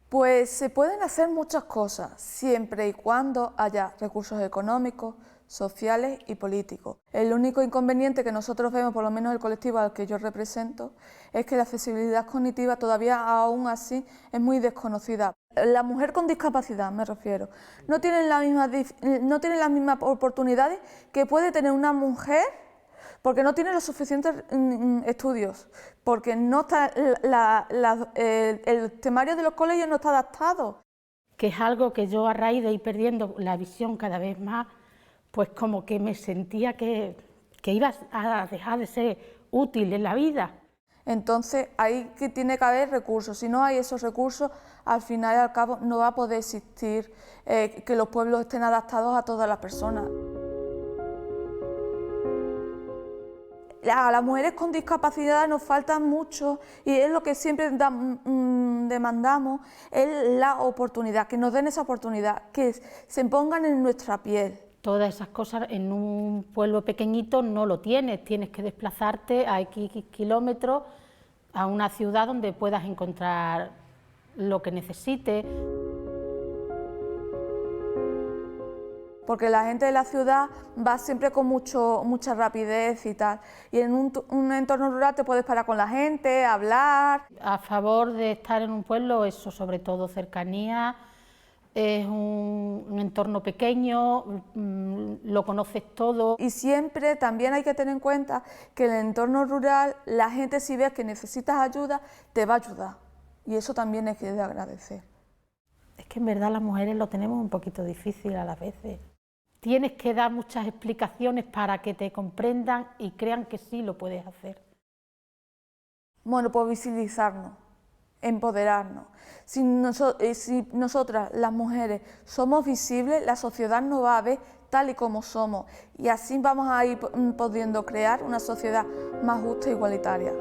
Pues se pueden hacer muchas cosas, siempre y cuando haya recursos económicos, sociales y políticos. El único inconveniente que nosotros vemos, por lo menos el colectivo al que yo represento, es que la accesibilidad cognitiva todavía aún así es muy desconocida. La mujer con discapacidad, me refiero, no tiene las mismas oportunidades que puede tener una mujer porque no tiene los suficientes estudios, porque no está el temario de los colegios no está adaptado. Que es algo que yo, a raíz de ir perdiendo la visión cada vez más, pues como que me sentía que iba a dejar de ser útil en la vida. Entonces ahí que tiene que haber recursos. Si no hay esos recursos, al final y al cabo no va a poder existir que los pueblos estén adaptados a todas las personas. A las mujeres con discapacidad nos falta mucho y es lo que siempre demandamos, es la oportunidad, que nos den esa oportunidad, que se pongan en nuestra piel. Todas esas cosas en un pueblo pequeñito no lo tienes, tienes que desplazarte a X kilómetros a una ciudad donde puedas encontrar lo que necesites. Porque la gente de la ciudad va siempre con mucha rapidez y tal, y en un entorno rural te puedes parar con la gente, hablar. A favor de estar en un pueblo, eso, sobre todo cercanía, es un entorno pequeño, lo conoces todo. Y siempre también hay que tener en cuenta que en el entorno rural la gente, si ves que necesitas ayuda, te va a ayudar, y eso también es que de agradecer. Es que en verdad las mujeres lo tenemos un poquito difícil a las veces. Tienes que dar muchas explicaciones para que te comprendan y crean que sí lo puedes hacer. Bueno, pues visibilizarnos, empoderarnos. Si nosotras, las mujeres, somos visibles, la sociedad nos va a ver tal y como somos, y así vamos a ir pudiendo crear una sociedad más justa e igualitaria.